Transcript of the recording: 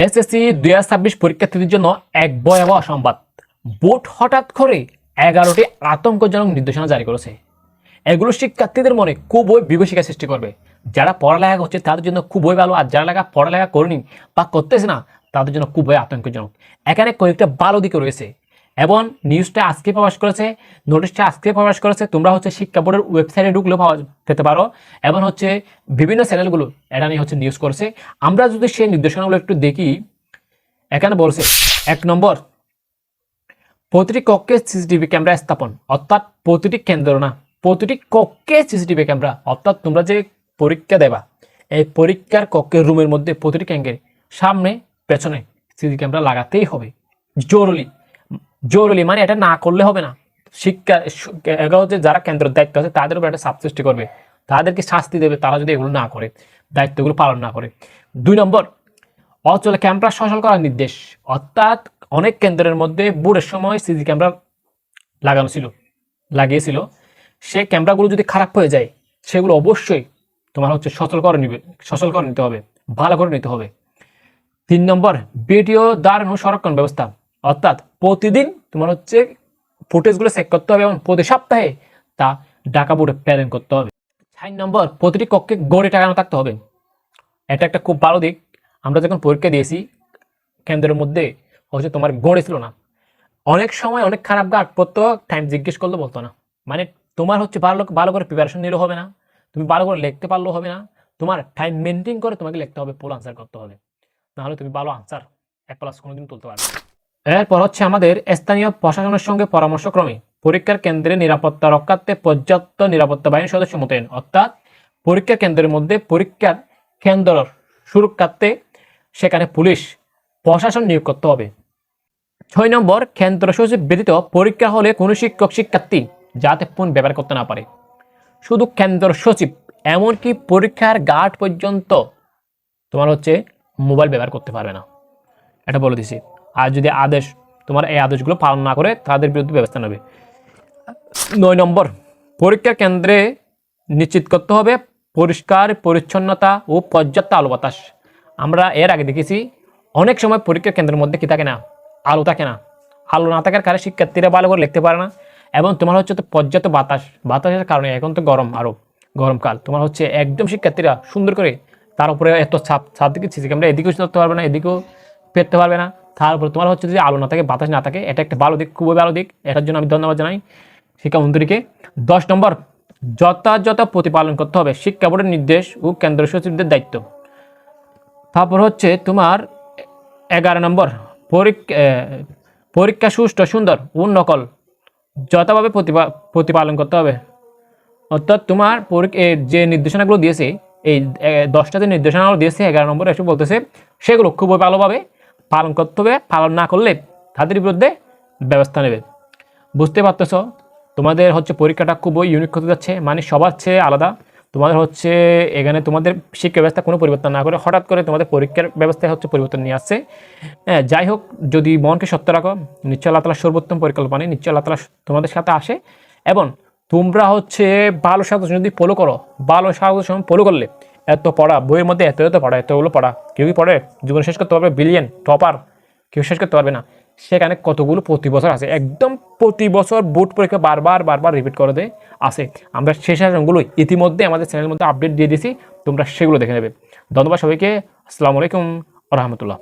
SSC 2026 পরীক্ষার্থীদের জন্য এক ভয়াবহ সংবাদ। বোর্ড হঠাৎ করে 11টি আতঙ্কজনক নির্দেশনা জারি করেছে। এগুলো শিক্ষার্থীদের মনে খুবই বিভীষিকা সৃষ্টি করবে। যারা পড়ালেখা করছে তাদের জন্য খুবই ভালো, আর যারা পড়ালেখা করেনি বা করতেছে না তাদের জন্য খুবই আতঙ্কজনক। এখানে কয়েকটা ভালো দিক রয়েছে এবং নিউজটা আজকে প্রকাশ করেছে, নোটিশটা আজকে প্রকাশ করেছে। তোমরা শিক্ষা বোর্ডের ওয়েবসাইটে ঢুকলেও পাওয়া যেতে পারো এবং বিভিন্ন চ্যানেলগুলো এটা নিয়ে নিউজ করেছে। আমরা যদি সেই নির্দেশনাগুলো একটু দেখি, এখানে বলছে 1 নম্বর, প্রতিটি কক্ষে সিসিটিভি ক্যামেরা স্থাপন, অর্থাৎ প্রতিটি কেন্দ্র না, প্রতিটি কক্ষে সিসিটিভি ক্যামেরা। অর্থাৎ তোমরা যে পরীক্ষা দেবা, এই পরীক্ষার কক্ষের রুমের মধ্যে প্রতিটি কেন্দ্রের সামনে পেছনে সিসিটিভি ক্যামেরা লাগাতেই হবে। জরুরি মানে এটা না করলে হবে না। শিক্ষা যারা কেন্দ্রের দায়িত্ব আছে তাদের উপর একটা চাপ সৃষ্টি করবে, তাদেরকে শাস্তি দেবে তারা যদি এগুলো না করে, দায়িত্বগুলো পালন না করে। 2 নম্বর, অচলে ক্যামেরা সচল করার নির্দেশ। অর্থাৎ অনেক কেন্দ্রের মধ্যে বোর্ডের সময় সিসি ক্যামেরা লাগিয়েছিল, সেই ক্যামেরাগুলো যদি খারাপ হয়ে যায় সেগুলো অবশ্যই তোমার সচল করে নিতে হবে, ভালো করে নিতে হবে। 3 নম্বর, ভিডিও দাঁড়ানো সংরক্ষণ ব্যবস্থা। অর্থাৎ প্রতিদিন তোমার ফুটেজগুলো চেক করতে হবে এবং প্রতি সপ্তাহে তা ঢাকা বোর্ডে প্রেরণ করতে হবে। 4 নম্বর, প্রতিটি কক্ষে গড়ে টাঙানো থাকতে হবে। এটা একটা খুব ভালো দিক। আমরা যখন পরীক্ষা দিয়েছি কেন্দ্রের মধ্যে তোমার গড়ে ছিল না, অনেক সময় অনেক খারাপ গার্ড পড়তো, টাইম জিজ্ঞেস করলে বলতো না। মানে তোমার ভালো করে প্রিপারেশন নিলেও হবে না, তুমি ভালো করে লিখতে পারলেও হবে না, তোমার টাইম মেনটেন করে তোমাকে লিখতে হবে, ফুল আনসার করতে হবে, নাহলে তুমি ভালো আনসার 1+ কোনোদিন তুলতে পারবে। এরপর আমাদের স্থানীয় প্রশাসনের সঙ্গে পরামর্শক্রমে পরীক্ষার কেন্দ্রে নিরাপত্তা রক্ষার্থে পর্যাপ্ত নিরাপত্তা বাহিনীর সদস্য মোতায়েন। অর্থাৎ পরীক্ষা কেন্দ্রের মধ্যে পরীক্ষার কেন্দ্র সুরক্ষার্থে সেখানে পুলিশ প্রশাসন নিয়োগ করতে হবে। 6 নম্বর, কেন্দ্র সচিব ব্যতীত পরীক্ষা হলে কোনো শিক্ষার্থী যাতে ফোন ব্যবহার করতে না পারে। শুধু কেন্দ্র সচিব, এমনকি পরীক্ষার গার্ড পর্যন্ত তোমার মোবাইল ব্যবহার করতে পারবে না, এটা বলে দিছি। আর যদি তোমার এই আদেশগুলো পালন না করে তাদের বিরুদ্ধে ব্যবস্থা নেবে। 9 নম্বর, পরীক্ষার কেন্দ্রে নিশ্চিত করতে হবে পরিষ্কার পরিচ্ছন্নতা ও পর্যাপ্ত আলো বাতাস। আমরা এর আগে দেখেছি অনেক সময় পরীক্ষার কেন্দ্রের মধ্যে কি থাকে না, আলো থাকে না। আলো না থাকার কারণে শিক্ষার্থীরা ভালো করে লিখতে পারে না এবং তোমার পর্যাপ্ত বাতাসের কারণে, এখন তো গরমকাল, তোমার একদম শিক্ষার্থীরা সুন্দর করে তার উপরে এত ছাদ দিকে সিসি ক্যামেরা এদিকেও ধরতে পারবে না, এদিকেও পেতে পারবে না। তারপরে তোমার যদি আলো না থাকে, বাতাস না থাকে, এটা একটা ভালো দিক, খুবই ভালো দিক। এটার জন্য আমি ধন্যবাদ জানাই শিক্ষামন্ত্রীকে। 10 নম্বর, যথাযথ প্রতিপালন করতে হবে শিক্ষা বোর্ডের নির্দেশ ও কেন্দ্র সচিবদের দায়িত্ব। তারপর তোমার 11 নম্বর, পরীক্ষা সুষ্ঠু, সুন্দর ও নকল যথাভাবে প্রতিপালন করতে হবে। অর্থাৎ তোমার যে নির্দেশনাগুলো দিয়েছে, এই 10টা যে নির্দেশনাগুলো দিয়েছে 11 নম্বরে এসে বলতেছে সেগুলো খুবই ভালোভাবে পালন করতে হবে। পালন না করলে তাদের বিরুদ্ধে ব্যবস্থা নেবে। বুঝতে পারতেছ তোমাদের পরীক্ষাটা খুবই ইউনিক হতে যাচ্ছে, মানে সবার চেয়ে আলাদা। তোমাদের এখানে তোমাদের শিক্ষা ব্যবস্থা কোনো পরিবর্তন না করে হঠাৎ করে তোমাদের পরীক্ষার ব্যবস্থায় পরিবর্তন নিয়ে আসছে। যাই হোক, যদি মনকে সত্য রাখো, নিশ্চয় আল্লাহ তাআলার সর্বোত্তম পরিকল্পনা, নিশ্চয় আল্লাহ তাআলা তোমাদের সাথে আসে। এবং তোমরা ভালো সাজেশন যদি ফলো করো, ভালো সাজেশন ফলো করলে এত পড়া, বইয়ের মধ্যে এত পড়া, এতগুলো পড়া কেউই পড়ে জীবন শেষ করতে পারবে? বিলিয়ন টপার কেউ শেষ করতে পারবে না। সেখানে কতগুলো প্রতি বছর আছে, একদম প্রতি বছর বোর্ড পরীক্ষা বারবার রিপিট করে দেয় আছে। আমরা সেই সাজেশনগুলো ইতিমধ্যে আমাদের চ্যানেলের মধ্যে আপডেট দিয়ে দিয়েছি, তোমরা সেগুলো দেখে নেবে। ধন্যবাদ সবাইকে। আসসালামু আলাইকুম ওয়া রাহমাতুল্লাহ।